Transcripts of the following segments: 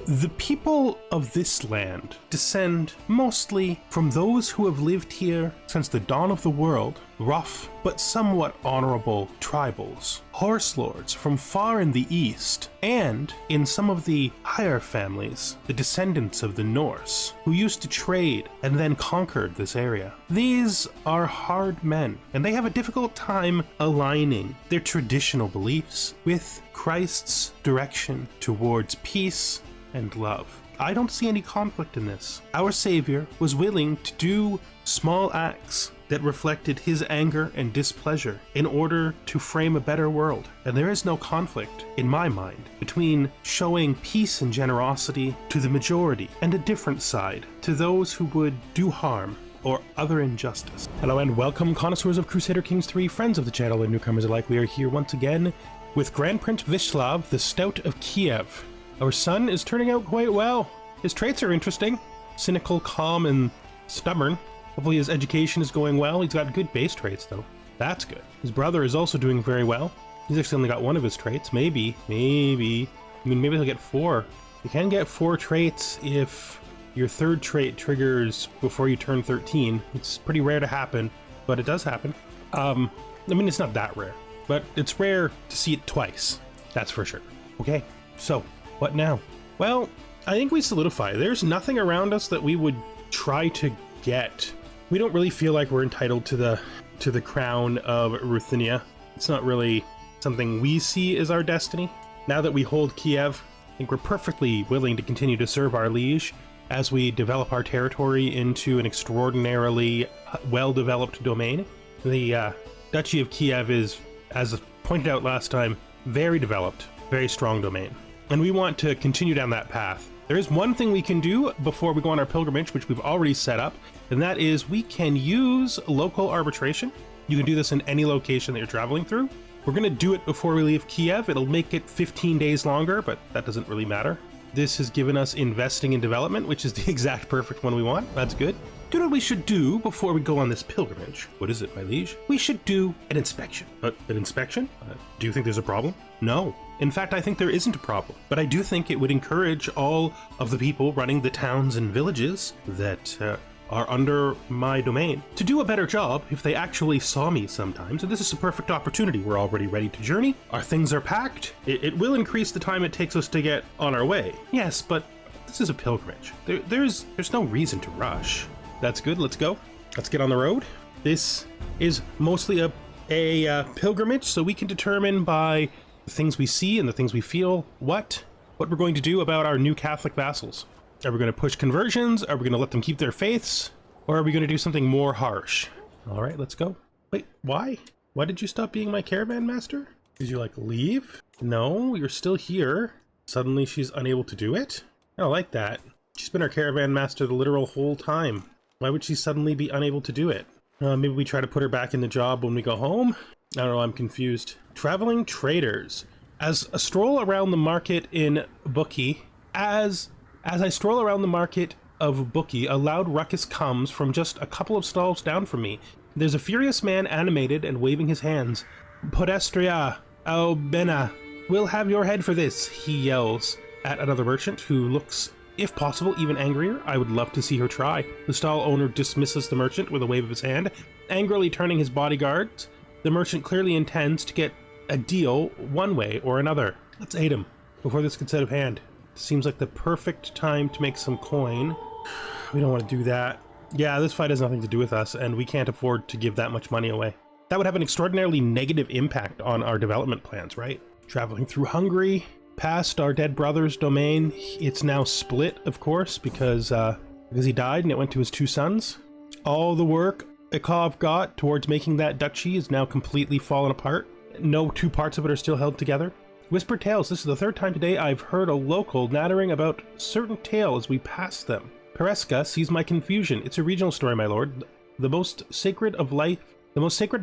The people of this land descend mostly from those who have lived here since the dawn of the world, rough but somewhat honorable tribals, horse lords from far in the east, and in some of the higher families, the descendants of the Norse, who used to trade and then conquered this area. These are hard men, and they have a difficult time aligning their traditional beliefs with Christ's direction towards peace and love. I don't see any conflict in this. Our Savior was willing to do small acts that reflected his anger and displeasure in order to frame a better world. And there is no conflict, in my mind, between showing peace and generosity to the majority and a different side to those who would do harm or other injustice. Hello and welcome, connoisseurs of Crusader Kings 3, friends of the channel and newcomers alike. We are here once again with Grand Prince Vyshislav, the Stout of Kiev. Our son is turning out quite well. His traits are interesting. Cynical, calm, and stubborn. Hopefully his education is going well. He's got good base traits, though. That's good. His brother is also doing very well. He's actually only got one of his traits. Maybe. I mean, maybe he'll get 4. You can get 4 traits if your third trait triggers before you turn 13. It's pretty rare to happen, but it does happen. I mean, it's not that rare, but it's rare to see it twice. That's for sure. Okay, so what now? Well, I think we solidify. There's nothing around us that we would try to get. We don't really feel like we're entitled to the crown of Ruthenia. It's not really something we see as our destiny. Now that we hold Kiev, I think we're perfectly willing to continue to serve our liege as we develop our territory into an extraordinarily well-developed domain. The Duchy of Kiev is, as pointed out last time, very developed, very strong domain. And we want to continue down that path. There is one thing we can do before we go on our pilgrimage, which we've already set up, and that is we can use local arbitration. You can do this in any location that you're traveling through. We're going to do it before we leave Kiev. It'll make it 15 days longer, but that doesn't really matter. This has given us investing in development, which is the exact perfect one we want. That's good. Do you know what we should do before we go on this pilgrimage? What is it, my liege? We should do an inspection. An inspection? Do you think there's a problem? No. In fact, I think there isn't a problem, but I do think it would encourage all of the people running the towns and villages that are under my domain to do a better job if they actually saw me sometimes. And this is a perfect opportunity. We're already ready to journey. Our things are packed. It will increase the time it takes us to get on our way. Yes, but this is a pilgrimage. There's no reason to rush. That's good. Let's go. Let's get on the road. This is mostly a pilgrimage, so we can determine by the things we see and the things we feel what we're going to do about our new Catholic vassals. Are we going to push conversions? Are we going to let them keep their faiths? Or are we going to do something more harsh? All right, let's go. Wait, why? Why did you stop being my caravan master? Did you leave? No, you're still here. Suddenly she's unable to do it? I don't like that. She's been our caravan master the literal whole time. Why would she suddenly be unable to do it? Maybe we try to put her back in the job when we go home? I don't know, I'm confused. Traveling traders. As a stroll around the market in Bookie, as I stroll around the market of Bookie, a loud ruckus comes from just a couple of stalls down from me. There's a furious man animated and waving his hands. Podestria, Albena, we'll have your head for this, he yells at another merchant who looks, if possible, even angrier. I would love to see her try. The stall owner dismisses the merchant with a wave of his hand, angrily turning his bodyguards. The merchant clearly intends to get a deal one way or another. Let's aid him before this gets out of hand. Seems like the perfect time to make some coin. We don't want to do that. Yeah, this fight has nothing to do with us, and we can't afford to give that much money away. That would have an extraordinarily negative impact on our development plans, right? Traveling through Hungary, past our dead brother's domain. It's now split, of course, because he died and it went to his 2 sons. All the work Ikov got towards making that duchy is now completely fallen apart. No 2 parts of it are still held together. Whispered tales. This is the 3rd time today I've heard a local nattering about certain tale as we pass them. Pereska sees my confusion. It's a regional story, my lord. The most sacred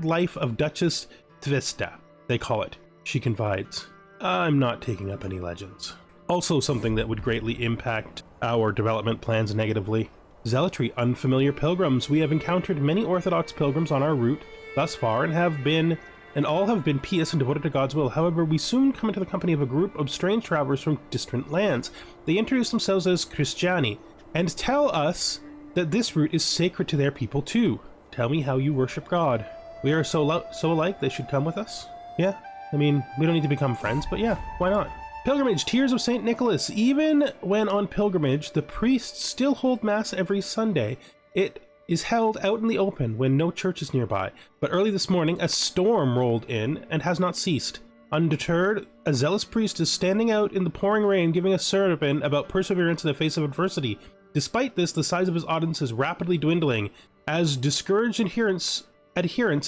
life of Duchess Tvista, they call it. She confides. I'm not taking up any legends. Also something that would greatly impact our development plans negatively. Zealotry, unfamiliar pilgrims. We have encountered many Orthodox pilgrims on our route thus far and have been and all have been pious and devoted to God's will. However, we soon come into the company of a group of strange travelers from distant lands. They introduce themselves as Christiani, and tell us that this route is sacred to their people too. Tell me how you worship God. We are so alike, they should come with us? Yeah, I mean, we don't need to become friends, but yeah, why not? Pilgrimage, Tears of St. Nicholas. Even when on pilgrimage, the priests still hold Mass every Sunday. It is held out in the open when no church is nearby. But early this morning, a storm rolled in and has not ceased. Undeterred, a zealous priest is standing out in the pouring rain giving a sermon about perseverance in the face of adversity. Despite this, the size of his audience is rapidly dwindling as discouraged adherents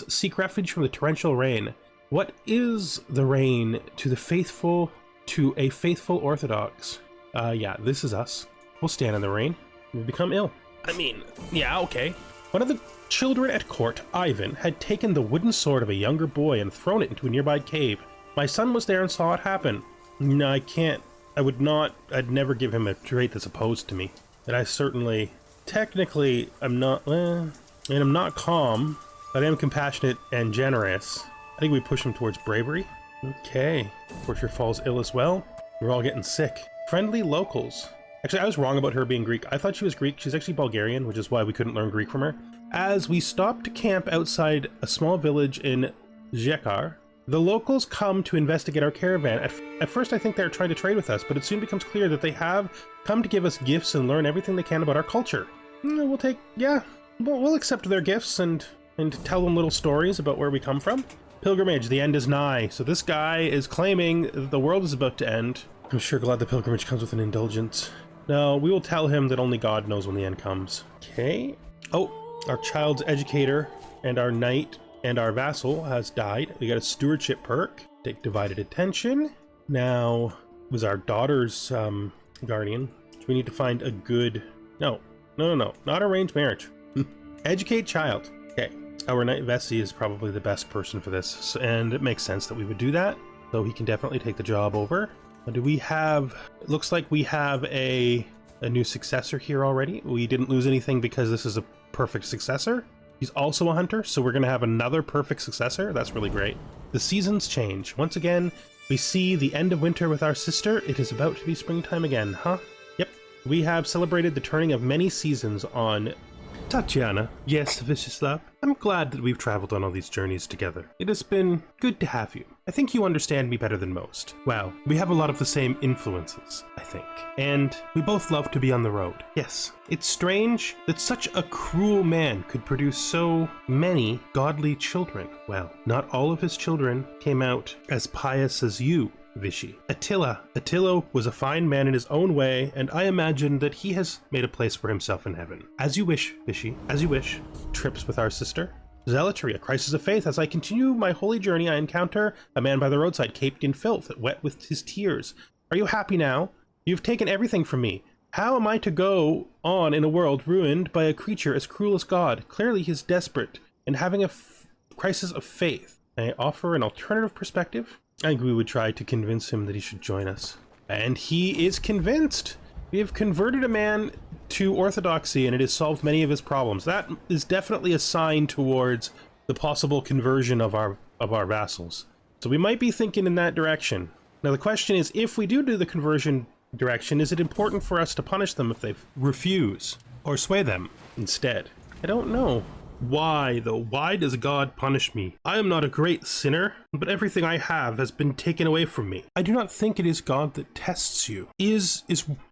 seek refuge from the torrential rain. What is the rain to a faithful Orthodox? Yeah, this is us. We'll stand in the rain. We become ill. I mean, yeah, okay. One of the children at court, Ivan, had taken the wooden sword of a younger boy and thrown it into a nearby cave. My son was there and saw it happen. No, I can't. I'd never give him a trait that's opposed to me. And I certainly, technically, I'm not calm, but I am compassionate and generous. I think we push him towards bravery. Okay. Portia falls ill as well. We're all getting sick. Friendly locals. Actually, I was wrong about her being Greek. I thought she was Greek. She's actually Bulgarian, which is why we couldn't learn Greek from her. As we stop to camp outside a small village in Zhekar, the locals come to investigate our caravan. At first, I think they're trying to trade with us, but it soon becomes clear that they have come to give us gifts and learn everything they can about our culture. We'll accept their gifts and tell them little stories about where we come from. Pilgrimage, the end is nigh. So this guy is claiming that the world is about to end. I'm sure glad the pilgrimage comes with an indulgence. No, we will tell him that only God knows when the end comes. Okay. Oh, our child's educator and our knight and our vassal has died. We got a stewardship perk. Take divided attention. Now, was our daughter's guardian. So we need to find a good... No, not arranged marriage. Educate child. Okay. Our knight Vessi is probably the best person for this, and it makes sense that we would do that. So he can definitely take the job over. Do we have... It looks like we have a new successor here already. We didn't lose anything because this is a perfect successor. He's also a hunter, so we're going to have another perfect successor. That's really great. The seasons change. Once again, we see the end of winter with our sister. It is about to be springtime again, huh? Yep. We have celebrated the turning of many seasons on... Tatiana. Yes, Vyshislav. I'm glad that we've traveled on all these journeys together. It has been good to have you. I think you understand me better than most. Well, we have a lot of the same influences, I think. And we both love to be on the road. Yes, it's strange that such a cruel man could produce so many godly children. Well, not all of his children came out as pious as you, Vishy. Attila was a fine man in his own way, and I imagine that he has made a place for himself in heaven. As you wish, Vishy, as you wish. Trips with our sister. Zealotry, a crisis of faith. As I continue my holy journey, I encounter a man by the roadside, caked in filth, wet with his tears. Are you happy now? You've taken everything from me. How am I to go on in a world ruined by a creature as cruel as God? Clearly he is desperate and having a crisis of faith. I offer an alternative perspective. I think we would try to convince him that he should join us. And he is convinced. We have converted a man to orthodoxy, and it has solved many of his problems. That is definitely a sign towards the possible conversion of our vassals. So we might be thinking in that direction. Now the question is, if we do the conversion direction, is it important for us to punish them if they refuse, or sway them instead? I don't know. Why, though? Why does God punish me? I am not a great sinner, but everything I have has been taken away from me. I do not think it is God that tests you. Is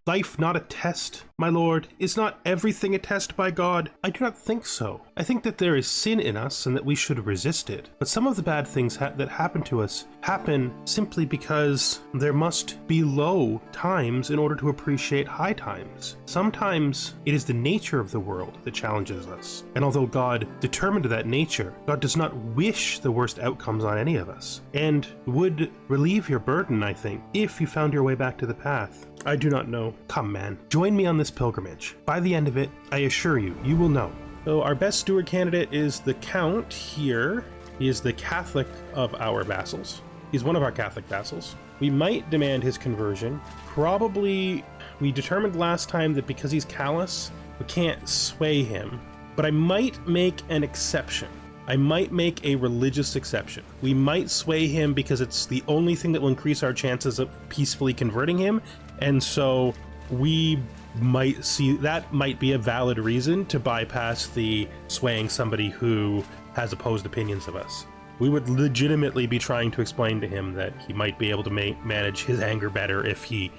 life not a test, my lord? Is not everything a test by God? I do not think so. I think that there is sin in us and that we should resist it. But some of the bad things that happen to us happen simply because there must be low times in order to appreciate high times. Sometimes it is the nature of the world that challenges us. And although God determined that nature, God does not wish the worst outcomes on any of us, and would relieve your burden, I think, if you found your way back to the path. I do not know. Come, man, join me on this pilgrimage. By the end of it, I assure you, you will know. So our best steward candidate is the Count here. He is the Catholic of our vassals. He's one of our Catholic vassals. We might demand his conversion. Probably, we determined last time that because he's callous, we can't sway him. But I might make an exception. Now the question is, if we do the conversion direction, is it important for us to punish them if they refuse, or sway them instead? I don't know. But I might make an exception. I might make a religious exception. We might sway him because it's the only thing that will increase our chances of peacefully converting him, and so we might see that might be a valid reason to bypass the swaying somebody who has opposed opinions of us. We would legitimately be trying to explain to him that he might be able to manage his anger better if he,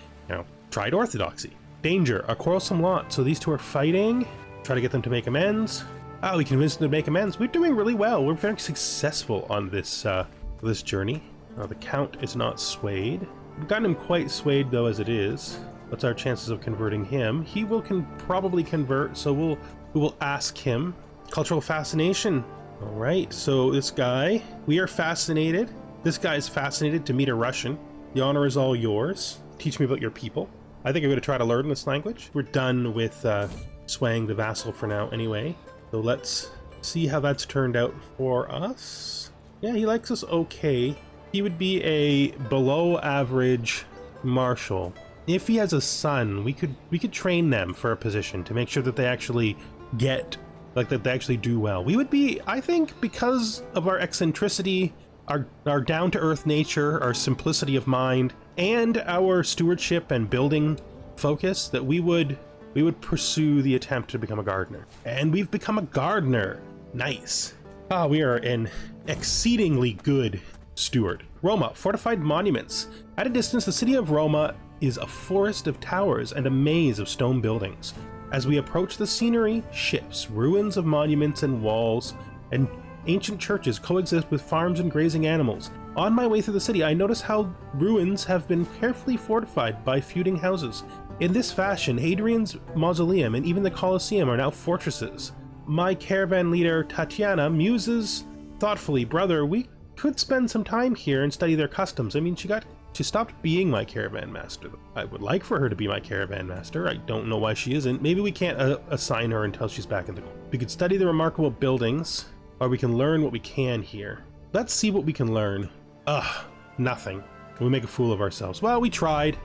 tried orthodoxy. Danger, a quarrelsome lot. So these two are fighting. Try to get them to make amends. We convinced them to make amends. We're doing really well. We're very successful on this this journey. The Count is not swayed. We've gotten him quite swayed though as it is. What's our chances of converting him? He will probably convert, so we will ask him. Cultural fascination. All right, so this guy, we are fascinated. This guy is fascinated to meet a Russian. The honor is all yours. Teach me about your people. I think I'm going to try to learn this language. We're done with swaying the vassal for now anyway. So let's see how that's turned out for us. Yeah, he likes us okay. He would be a below average marshal. If he has a son, we could train them for a position to make sure that they actually get, like that they actually do well. We would be, I think, because of our eccentricity, our down-to-earth nature, our simplicity of mind, and our stewardship and building focus, that we would pursue the attempt to become a gardener. And we've become a gardener. Nice. We are an exceedingly good steward. Roma, fortified monuments. At a distance, the city of Roma is a forest of towers and a maze of stone buildings. As we approach the scenery, ships, ruins of monuments and walls, and ancient churches coexist with farms and grazing animals. On my way through the city, I notice how ruins have been carefully fortified by feuding houses. In this fashion, Hadrian's mausoleum and even the Colosseum are now fortresses. My caravan leader, Tatiana, muses thoughtfully, brother, we could spend some time here and study their customs. I mean, she stopped being my caravan master. I would like for her to be my caravan master. I don't know why she isn't. Maybe we can't assign her until she's back in the... We could study the remarkable buildings, or we can learn what we can here. Let's see what we can learn. Nothing. We make a fool of ourselves. Well, we tried.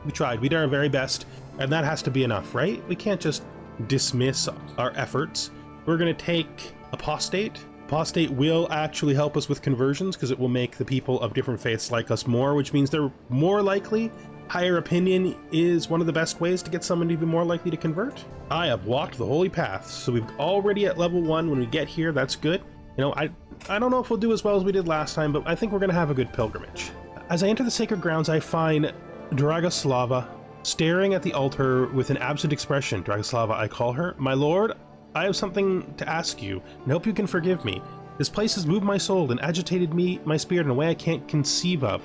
We tried. We did our very best, and that has to be enough, right? We can't just dismiss our efforts. We're going to take apostate. Apostate will actually help us with conversions because it will make the people of different faiths like us more, which means they're more likely. Higher opinion is one of the best ways to get someone to be more likely to convert. I have walked the holy path, so we're already at level 1 when we get here. That's good. I don't know if we'll do as well as we did last time, but I think we're going to have a good pilgrimage. As I enter the sacred grounds, I find Dragoslava staring at the altar with an absent expression. Dragoslava, I call her. My lord, I have something to ask you, and hope you can forgive me. This place has moved my soul and agitated my spirit in a way I can't conceive of.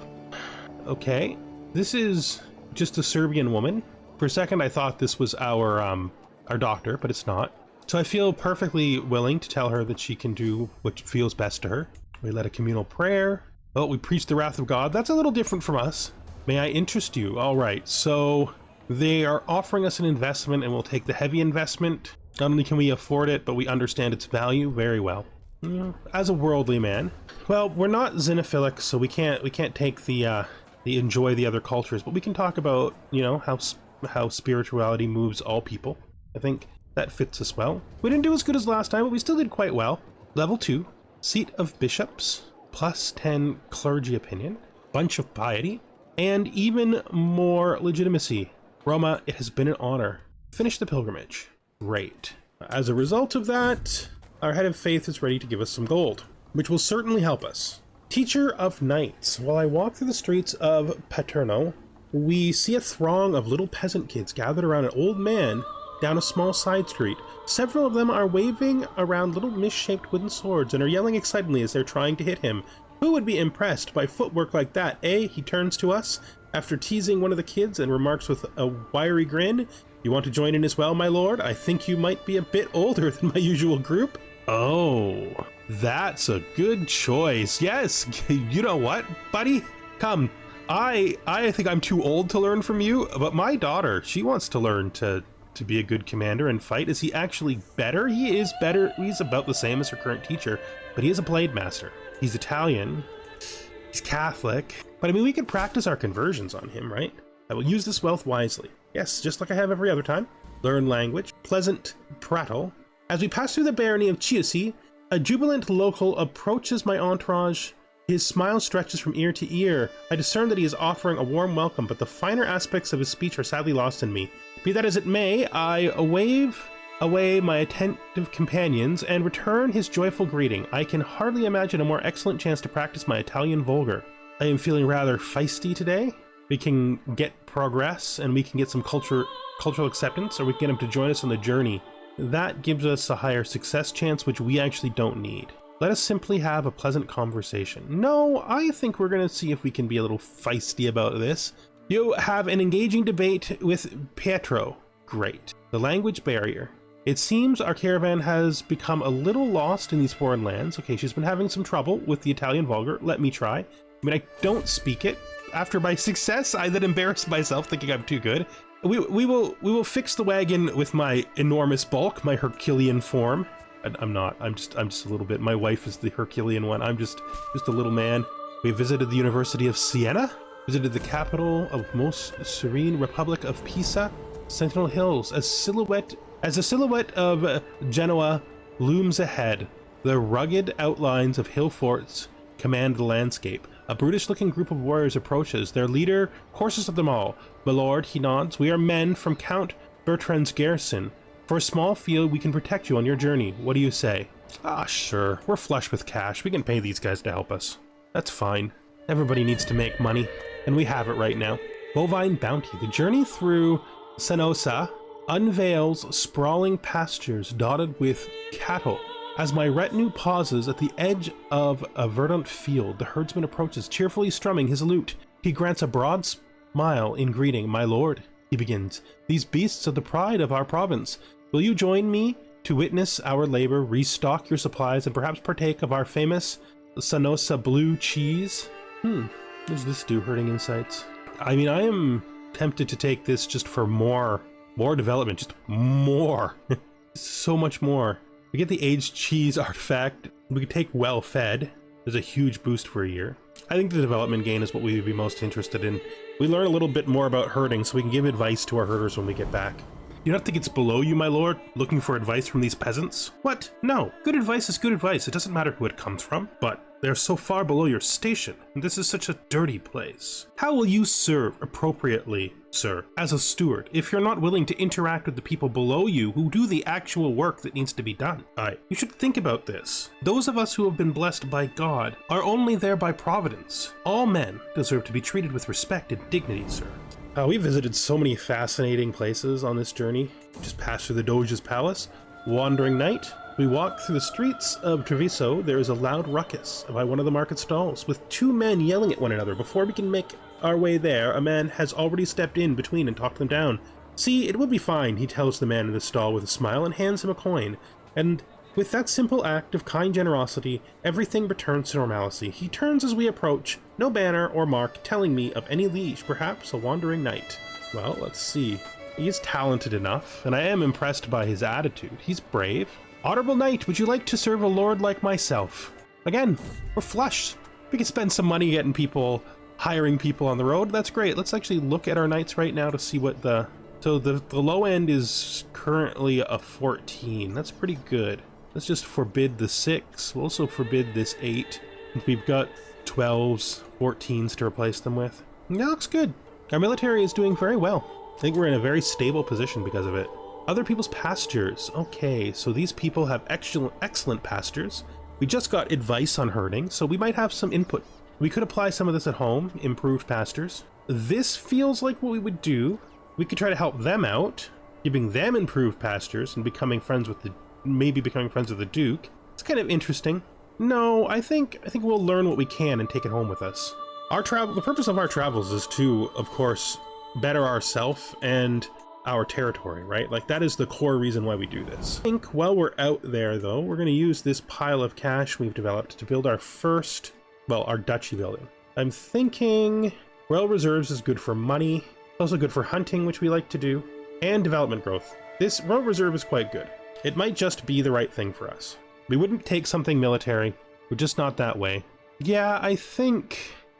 Okay, this is just a Serbian woman. For a second, I thought this was our doctor, but it's not. So I feel perfectly willing to tell her that she can do what feels best to her. We led a communal prayer. Oh, we preached the wrath of God. That's a little different from us. May I interest you? All right, so they are offering us an investment, and we'll take the heavy investment. Not only can we afford it, but we understand its value very well. As a worldly man, well, we're not xenophilic, so we can't take the enjoy the other cultures, but we can talk about how spirituality moves all people. I think that fits us well. We didn't do as good as last time, but we still did quite well. Level 2, seat of bishops, plus 10 clergy opinion, bunch of piety, and even more legitimacy. Roma, it has been an honor. Finish the pilgrimage. Great. As a result of that, our head of faith is ready to give us some gold, which will certainly help us. Teacher of Knights. While I walk through the streets of Paterno, we see a throng of little peasant kids gathered around an old man down a small side street. Several of them are waving around little misshaped wooden swords and are yelling excitedly as they're trying to hit him. Who would be impressed by footwork like that, eh? He turns to us after teasing one of the kids and remarks with a wiry grin, "You want to join in as well, my lord? I think you might be a bit older than my usual group." Oh, that's a good choice. Yes, you know what, buddy? Come. I think I'm too old to learn from you, but my daughter, she wants to learn to be a good commander and fight. Is he actually better? He is better. He's about the same as her current teacher, but he is a blade master. He's Italian. He's Catholic. But I mean, we could practice our conversions on him, right? I will use this wealth wisely. Yes, just like I have every other time. Learn language. Pleasant prattle. As we pass through the barony of Chiusi, A jubilant local approaches my entourage. His smile stretches from ear to ear. I discern that he is offering a warm welcome, but the finer aspects of his speech are sadly lost in me. Be that as it may, I wave away my attentive companions and return his joyful greeting. I can hardly imagine a more excellent chance to practice my Italian vulgar. I am feeling rather feisty today. We can get progress and we can get some cultural acceptance, or we can get him to join us on the journey. That gives us a higher success chance, which we actually don't need. Let us simply have a pleasant conversation. No, I think we're going to see if we can be a little feisty about this. You have an engaging debate with Pietro. Great. The language barrier. It seems our caravan has become a little lost in these foreign lands. Okay, she's been having some trouble with the Italian vulgar. Let me try. I mean, I don't speak it. After my success, I then embarrassed myself thinking I'm too good. We will fix the wagon with my enormous bulk, my Herculean form. I'm not. I'm just a little bit. My wife is the Herculean one. I'm just a little man. We visited the University of Siena, visited the capital of most serene Republic of Pisa, Sentinel Hills, as a silhouette of Genoa looms ahead. The rugged outlines of hill forts command the landscape. A brutish-looking group of warriors approaches. Their leader courses of them all. My lord, he nods. We are men from Count Bertrand's garrison. For a small field, we can protect you on your journey. What do you say? Ah, sure. We're flush with cash. We can pay these guys to help us. That's fine. Everybody needs to make money, and we have it right now. Bovine Bounty. The journey through Sanosa unveils sprawling pastures dotted with cattle. As my retinue pauses at the edge of a verdant field, the herdsman approaches, cheerfully strumming his lute. He grants a broad smile in greeting. My lord, he begins, these beasts are the pride of our province. Will you join me to witness our labor, restock your supplies, and perhaps partake of our famous Sanosa blue cheese? What does this do, herding insights? I mean, I am tempted to take this just for more development, just more. So much more. We get the aged cheese artifact. We could take well fed. There's a huge boost for a year. I think the development gain is what we would be most interested in. We learn a little bit more about herding so we can give advice to our herders when we get back. You don't think it's below you, my lord, looking for advice from these peasants? What? No. Good advice is good advice. It doesn't matter who it comes from, but they're so far below your station, and this is such a dirty place. How will you serve appropriately, sir, as a steward, if you're not willing to interact with the people below you who do the actual work that needs to be done? You should think about this. Those of us who have been blessed by God are only there by providence. All men deserve to be treated with respect and dignity, sir. We visited so many fascinating places on this journey. Just passed through the Doge's palace, Wandering Night. We walk through the streets of Treviso. There is a loud ruckus by one of the market stalls, with two men yelling at one another. Before we can make our way there, a man has already stepped in between and talked them down. See, it will be fine, he tells the man in the stall with a smile and hands him a coin. And with that simple act of kind generosity, everything returns to normalcy. He turns as we approach, no banner or mark telling me of any liege, perhaps a wandering knight. Well, let's see. He is talented enough, and I am impressed by his attitude. He's brave. Honorable knight, would you like to serve a lord like myself? Again, we're flush. We can spend some money getting people, hiring people on the road. That's great. Let's actually look at our knights right now to see what the low end is currently a 14. That's pretty good. Let's just forbid the 6. We'll also forbid this 8. We've got 12s, 14s to replace them with. And that looks good. Our military is doing very well. I think we're in a very stable position because of it. Other people's pastures. Okay, so these people have excellent pastures. We just got advice on herding, so we might have some input. We could apply some of this at home, improved pastures. This feels like what we would do. We could try to help them out, giving them improved pastures and maybe becoming friends with the Duke. It's kind of interesting. No, I think we'll learn what we can and take it home with us. The purpose of our travels is to, of course, better ourselves and our territory, right? Like, that is the core reason why we do this. I think while we're out there, though, we're going to use this pile of cash we've developed to build our our duchy building. I'm thinking royal reserves is good for money. It's also good for hunting, which we like to do, and development growth. This royal reserve is quite good. It might just be the right thing for us. We wouldn't take something military. We're just not that way. Yeah, I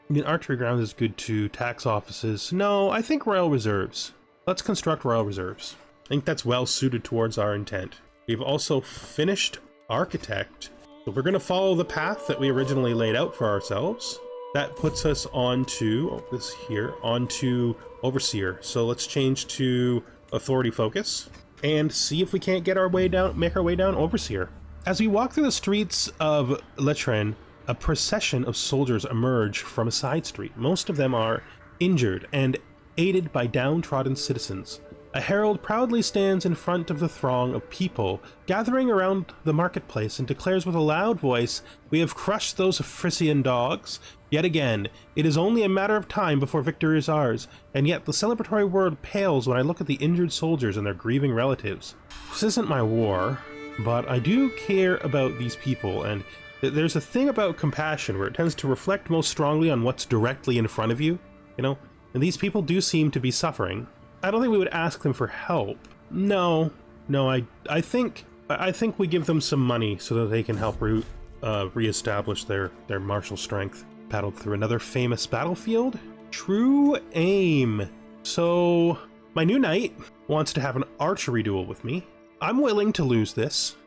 mean, archery grounds is good too. Tax offices. No, I think royal reserves. Let's construct royal reserves. I think that's well suited towards our intent. We've also finished architect So we're going to follow the path that we originally laid out for ourselves. That puts us onto, onto Overseer. So let's change to Authority Focus and see if we can't get our way down, make our way down Overseer. As we walk through the streets of Letren, a procession of soldiers emerge from a side street. Most of them are injured and aided by downtrodden citizens. A herald proudly stands in front of the throng of people gathering around the marketplace and declares with a loud voice, "We have crushed those Frisian dogs. Yet again, it is only a matter of time before victory is ours, and yet the celebratory word pales when I look at the injured soldiers and their grieving relatives." This isn't my war, but I do care about these people, and there's a thing about compassion where it tends to reflect most strongly on what's directly in front of you, you know? And these people do seem to be suffering. I don't think we would ask them for help. No, I think we give them some money so that they can help reestablish their martial strength. Paddled through another famous battlefield. True aim. So my new knight wants to have an archery duel with me. I'm willing to lose this,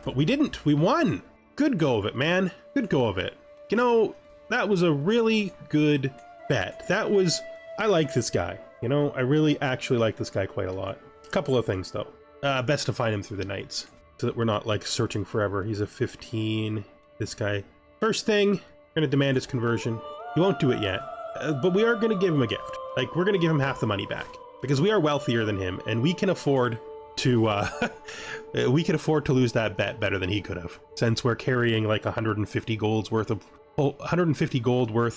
but we didn't. We won. Good go of it, man. Good go of it. You know, that was a really good bet. I like this guy. You know, I really actually like this guy quite a lot. A couple of things though. Best to find him through the nights so that we're not like searching forever. He's a 15. This guy. First thing, we're going to demand his conversion. He won't do it yet, but we are going to give him a gift. Like, we're going to give him half the money back because we are wealthier than him and we can afford to lose that bet better than he could have, since we're carrying like 150 gold worth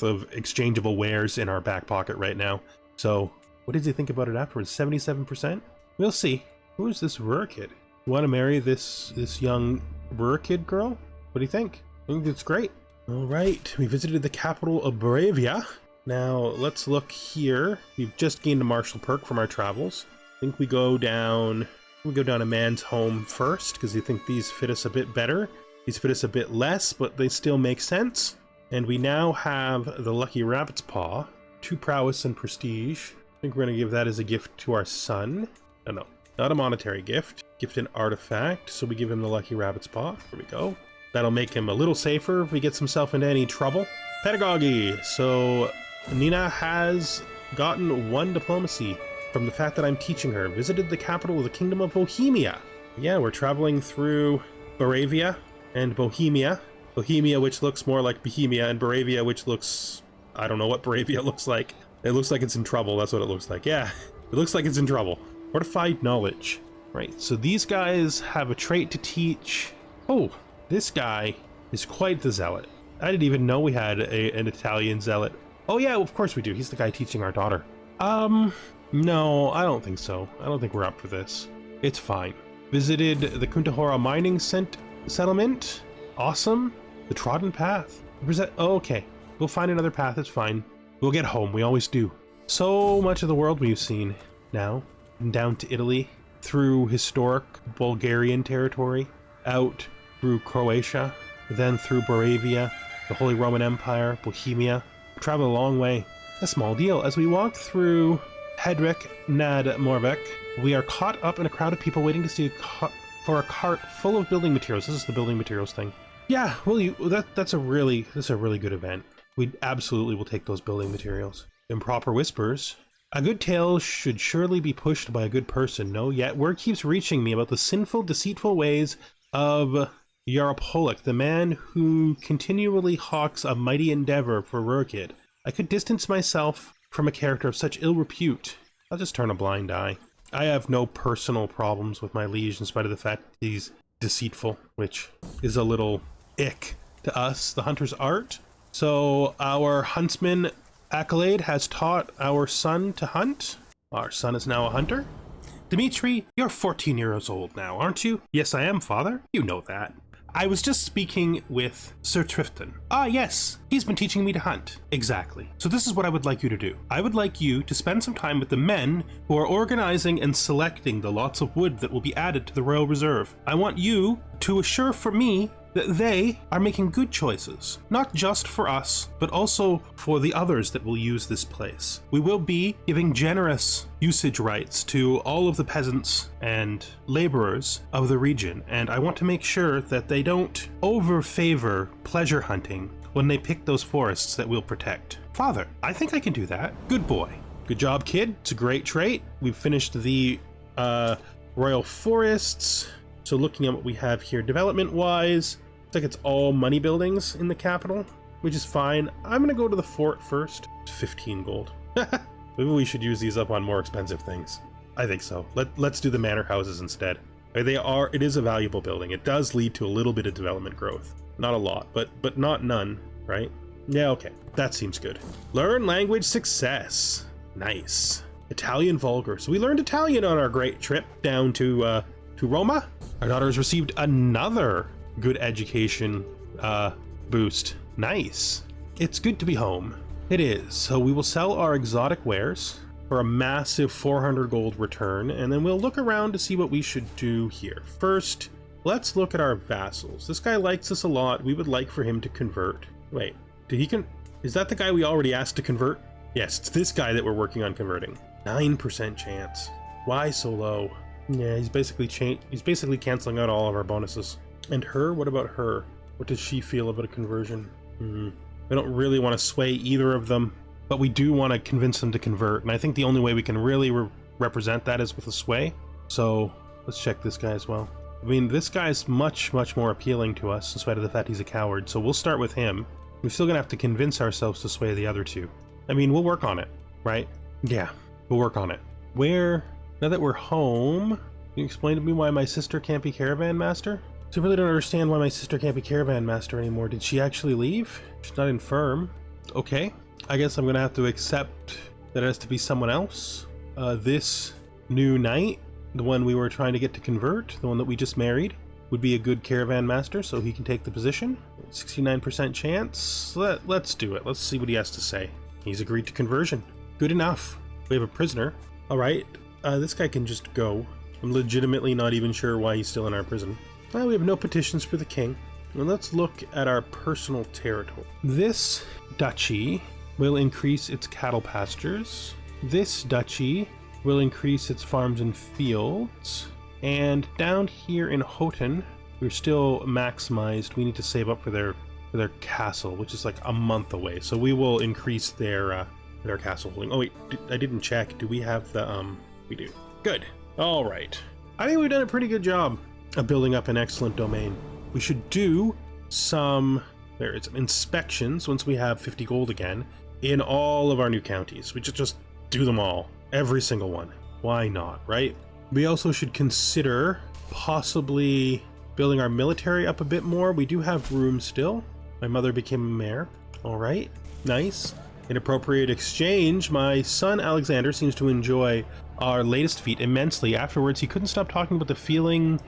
of exchangeable wares in our back pocket right now. So what did you think about it afterwards? 77%? We'll see. Who is this Ruhr kid? You want to marry this young Ruhr kid girl? What do you think? I think it's great. All right, we visited the capital of Boravia. Now let's look here. We've just gained a martial perk from our travels. I think we go down a man's home first because I think these fit us a bit better. These fit us a bit less, but they still make sense. And we now have the Lucky Rabbit's Paw, 2 prowess and prestige. I think we're going to give that as a gift to our son. No, not a monetary gift. Gift an artifact, so we give him the Lucky Rabbit's Paw. There we go. That'll make him a little safer if he gets himself into any trouble. Pedagogy. So Nina has gotten 1 diplomacy from the fact that I'm teaching her. Visited the capital of the Kingdom of Bohemia. Yeah, we're traveling through Boravia and Bohemia. Bohemia, which looks more like Bohemia, and Boravia, which looks... I don't know what Boravia looks like. It looks like it's in trouble. That's what it looks like. Yeah, it looks like it's in trouble. Fortified knowledge. Right, so these guys have a trait to teach. Oh, this guy is quite the zealot. I didn't even know we had an Italian zealot. Oh yeah, of course we do. He's the guy teaching our daughter. No, I don't think so. I don't think we're up for this. It's fine. Visited the Kuntahora mining settlement. Awesome. The trodden path. Oh, okay. We'll find another path. It's fine. We'll get home. We always do. So much of the world we've seen now. Down to Italy, through historic Bulgarian territory, out through Croatia, then through Boravia, the Holy Roman Empire, Bohemia. Traveled a long way. A small deal. As we walk through Hedrick nad Morvek, we are caught up in a crowd of people waiting to see for a cart full of building materials. This is the building materials thing. Yeah, well, that's a really good event. We absolutely will take those building materials. Improper whispers. A good tale should surely be pushed by a good person. No, yet word keeps reaching me about the sinful, deceitful ways of Yaropolik, the man who continually hawks a mighty endeavor for Rurkid. I could distance myself from a character of such ill repute. I'll just turn a blind eye. I have no personal problems with my liege in spite of the fact that he's deceitful, which is a little ick to us, the hunter's art. So our huntsman accolade has taught our son to hunt. Our son is now a hunter. Dimitri, you're 14 years old now, aren't you? Yes, I am, father. You know that. I was just speaking with Sir Trifton. Ah, yes, he's been teaching me to hunt. Exactly. So this is what I would like you to do. I would like you to spend some time with the men who are organizing and selecting the lots of wood that will be added to the Royal Reserve. I want you to assure for me that they are making good choices, not just for us, but also for the others that will use this place. We will be giving generous usage rights to all of the peasants and laborers of the region, and I want to make sure that they don't overfavor pleasure hunting when they pick those forests that we'll protect. Father, I think I can do that. Good boy. Good job, kid. It's a great trait. We've finished the royal forests. So looking at what we have here development-wise, looks like it's all money buildings in the capital, which is fine. I'm gonna go to the fort first. 15 gold. Maybe we should use these up on more expensive things. I think so. Let's do the manor houses instead. It is a valuable building. It does lead to a little bit of development growth. Not a lot, but not none, right? Yeah, okay. That seems good. Learn language success. Nice. Italian vulgar. So we learned Italian on our great trip down to Roma. Our daughter has received another good education boost. Nice. It's good to be home. It is. So we will sell our exotic wares for a massive 400 gold return, and then we'll look around to see what we should do here. First, let's look at our vassals. This guy likes us a lot. We would like for him to convert. Wait, is that the guy we already asked to convert? Yes, it's this guy that we're working on converting. 9% chance. Why so low? Yeah, he's basically canceling out all of our bonuses. And her? What about her? What does she feel about a conversion? We don't really want to sway either of them, but we do want to convince them to convert. And I think the only way we can really represent that is with a sway. So let's check this guy as well. I mean, this guy's much more appealing to us in spite of the fact he's a coward. So we'll start with him. We're still gonna have to convince ourselves to sway the other two. I mean, we'll work on it, right? Yeah, we'll work on it. Now that we're home, can you explain to me why my sister can't be caravan master? So I really don't understand why my sister can't be caravan master anymore. Did she actually leave? She's not infirm. Okay, I guess I'm gonna have to accept that it has to be someone else. This new knight, the one we were trying to get to convert, the one that we just married, would be a good caravan master, so he can take the position. 69% chance. Let's do it. Let's see what he has to say. He's agreed to conversion. Good enough. We have a prisoner. All right. This guy can just go. I'm legitimately not even sure why he's still in our prison. Well, we have no petitions for the king. Well, let's look at our personal territory. This duchy will increase its cattle pastures. This duchy will increase its farms and fields. And down here in Houghton, we're still maximized. We need to save up for their castle, which is like a month away. So we will increase their castle holding. Oh wait, I didn't check. Do we have the we do. Good. All right. I think we've done a pretty good job of building up an excellent domain. We should do some inspections once we have 50 gold again in all of our new counties. We should just do them all, every single one. Why not, right? We also should consider possibly building our military up a bit more. We do have room still. My mother became a mayor. All right, nice. In appropriate exchange, my son Alexander seems to enjoy our latest feat immensely. Afterwards, he couldn't stop talking about the feeling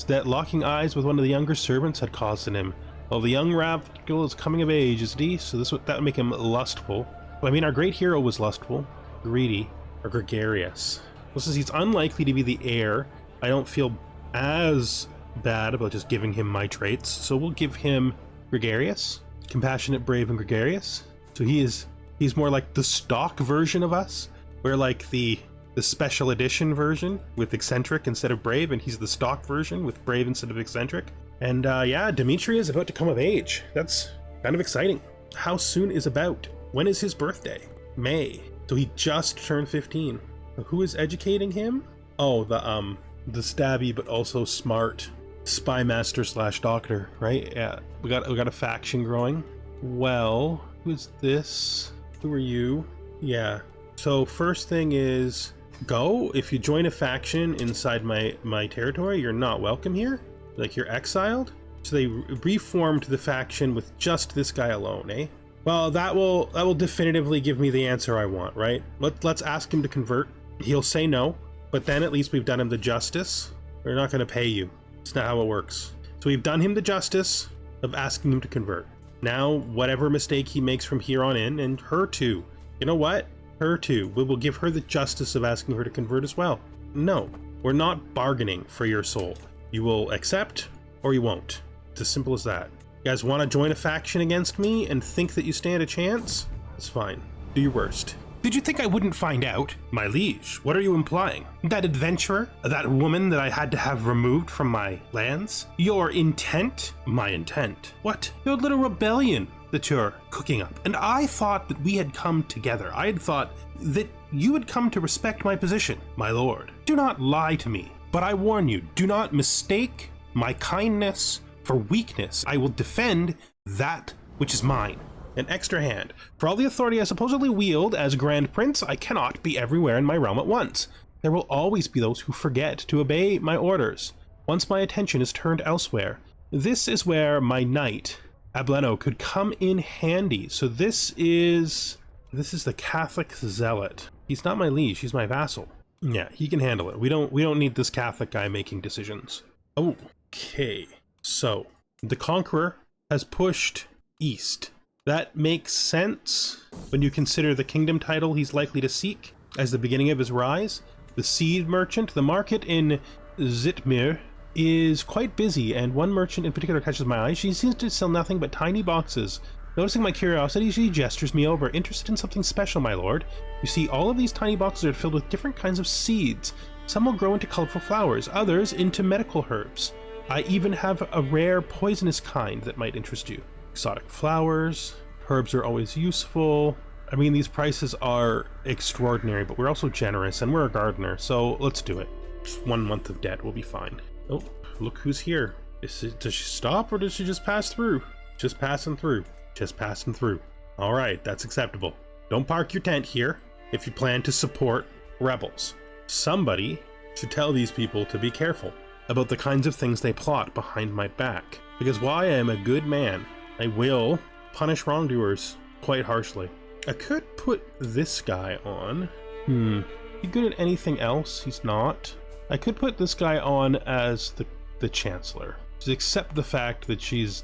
that locking eyes with one of the younger servants had caused in him. Well, the young rascal is coming of age, isn't he? So that would make him lustful. Well, I mean, our great hero was lustful, greedy, or gregarious. Well, since he's unlikely to be the heir, I don't feel as bad about just giving him my traits. So we'll give him gregarious, compassionate, brave, and gregarious. So he's more like the stock version of us. We're like the special edition version with eccentric instead of brave, and he's the stock version with brave instead of eccentric. And yeah, Demetrius is about to come of age. That's kind of exciting. How soon is about? When is his birthday? May. So he just turned 15. Who is educating him? Oh, the stabby but also smart spy master / doctor, right? Yeah, we got a faction growing. Well, who's this? Who are you? Yeah. So first thing is go. If you join a faction inside my territory, you're not welcome here. Like, you're exiled. So they reformed the faction with just this guy alone, eh? Well, that will definitively give me the answer I want, right? Let's ask him to convert. He'll say no, but then at least we've done him the justice. We're not going to pay you. It's not how it works. So we've done him the justice of asking him to convert. Now, whatever mistake he makes from here on in, and her too. You know what? Her too. We will give her the justice of asking her to convert as well. No, we're not bargaining for your soul. You will accept or you won't. It's as simple as that. You guys want to join a faction against me and think that you stand a chance? It's fine. Do your worst. Did you think I wouldn't find out? My liege, what are you implying? That adventurer? That woman that I had to have removed from my lands? Your intent? My intent? What? Your little rebellion that you're cooking up. And I thought that we had come together. I had thought that you had come to respect my position. My lord, do not lie to me. But I warn you, do not mistake my kindness for weakness. I will defend that which is mine. An extra hand. For all the authority I supposedly wield as Grand Prince, I cannot be everywhere in my realm at once. There will always be those who forget to obey my orders. Once my attention is turned elsewhere, this is where my knight, Ableno, could come in handy. So this is the Catholic zealot. He's not my liege, he's my vassal. Yeah, he can handle it. We don't need this Catholic guy making decisions. Okay. So, the Conqueror has pushed east. That makes sense when you consider the kingdom title he's likely to seek as the beginning of his rise. The seed merchant, the market in Zitmir, is quite busy, and one merchant in particular catches my eye. She seems to sell nothing but tiny boxes. Noticing my curiosity, she gestures me over. Interested in something special, my lord. You see, all of these tiny boxes are filled with different kinds of seeds. Some will grow into colorful flowers, others into medical herbs. I even have a rare poisonous kind that might interest you. Exotic flowers, herbs are always useful. I mean, these prices are extraordinary, but we're also generous, and we're a gardener, so let's do it. Just 1 month of debt, we'll be fine. Oh, look who's here. Does she stop, or does she just pass through? Just passing through. Just passing through. All right, that's acceptable. Don't park your tent here if you plan to support rebels. Somebody should tell these people to be careful about the kinds of things they plot behind my back, because while I am a good man, I will punish wrongdoers quite harshly. I could put this guy on. He good at anything else? He's not. I could put this guy on as the Chancellor. Just accept the fact that she's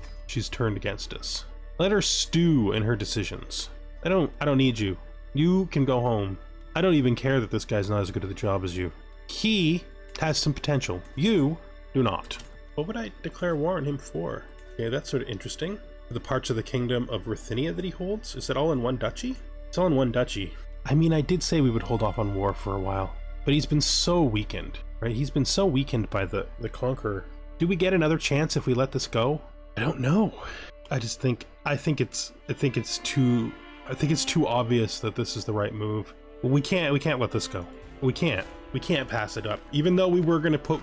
turned against us. Let her stew in her decisions. I don't need you. You can go home. I don't even care that this guy's not as good at the job as you. He has some potential. You do not. What would I declare war on him for? Okay, that's sort of interesting. The parts of the kingdom of Ruthenia that he holds? Is that all in one duchy? It's all in one duchy. I mean, I did say we would hold off on war for a while, but he's been so weakened, right? He's been so weakened by the Conqueror. Do we get another chance if we let this go? I don't know. I think it's too obvious that this is the right move. We can't let this go. We can't pass it up. Even though we were going to put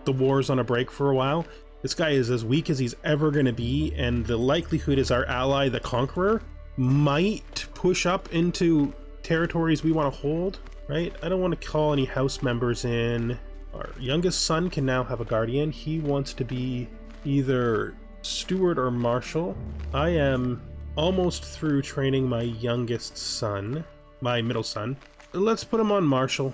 the wars on a break for a while, this guy is as weak as he's ever going to be, and the likelihood is our ally, the Conqueror, might push up into territories we want to hold, right? I don't want to call any house members in. Our youngest son can now have a guardian. He wants to be either steward or marshal. I am almost through training my youngest son, my middle son. Let's put him on marshal.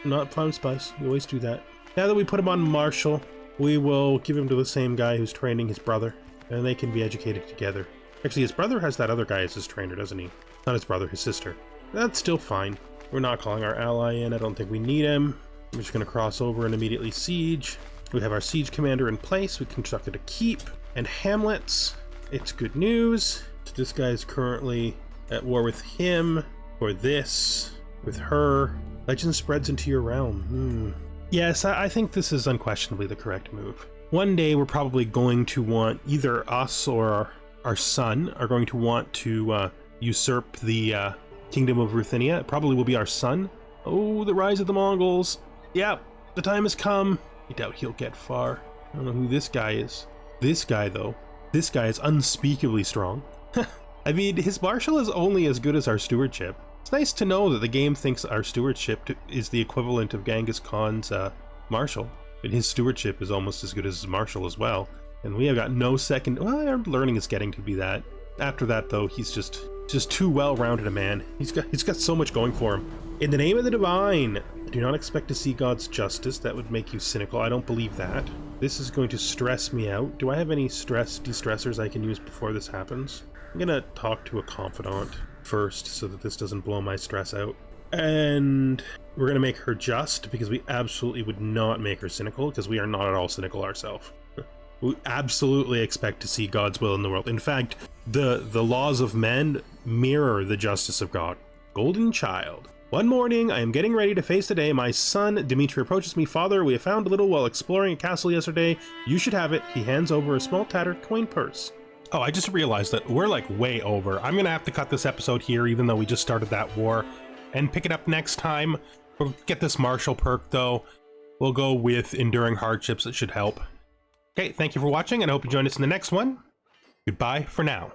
Not farm spice. We always do that. Now that we put him on marshal, we will give him to the same guy who's training his brother, and they can be educated together. Actually, his brother has that other guy as his trainer, doesn't he? Not his brother, his sister. That's still fine. We're not calling our ally in. I don't think we need him. We're just going to cross over and immediately siege. We have our siege commander in place. We constructed a keep and hamlets. It's good news. This guy is currently at war with him, or this, with her. Legend spreads into your realm. Yes, I think this is unquestionably the correct move. One day we're probably going to want, either us or our son are going to want to usurp the kingdom of Ruthenia. It probably will be our son. Oh, the rise of the Mongols. Yep, the time has come. I doubt he'll get far. I don't know who this guy is. This guy, though, this guy is unspeakably strong. I mean, his marshal is only as good as our stewardship. It's nice to know that the game thinks our stewardship is the equivalent of Genghis Khan's marshal, and his stewardship is almost as good as his marshal as well. And we have got no second. Well, our learning is getting to be that. After that, though, he's just too well-rounded a man. He's got so much going for him. In the name of the divine, do not expect to see God's justice. That would make you cynical. I don't believe that. This is going to stress me out. Do I have any stress de-stressors I can use before this happens? I'm gonna talk to a confidant first so that this doesn't blow my stress out. And we're gonna make her just, because we absolutely would not make her cynical, because we are not at all cynical ourselves. We absolutely expect to see God's will in the world. In fact, the laws of men mirror the justice of God. Golden Child. One morning, I am getting ready to face the day. My son, Demetrius, approaches me. Father, we have found a little while exploring a castle yesterday. You should have it. He hands over a small tattered coin purse. Oh, I just realized that we're like way over. I'm gonna have to cut this episode here, even though we just started that war, and pick it up next time. We'll get this martial perk though. We'll go with enduring hardships. It should help. Okay, thank you for watching, and I hope you join us in the next one. Goodbye for now.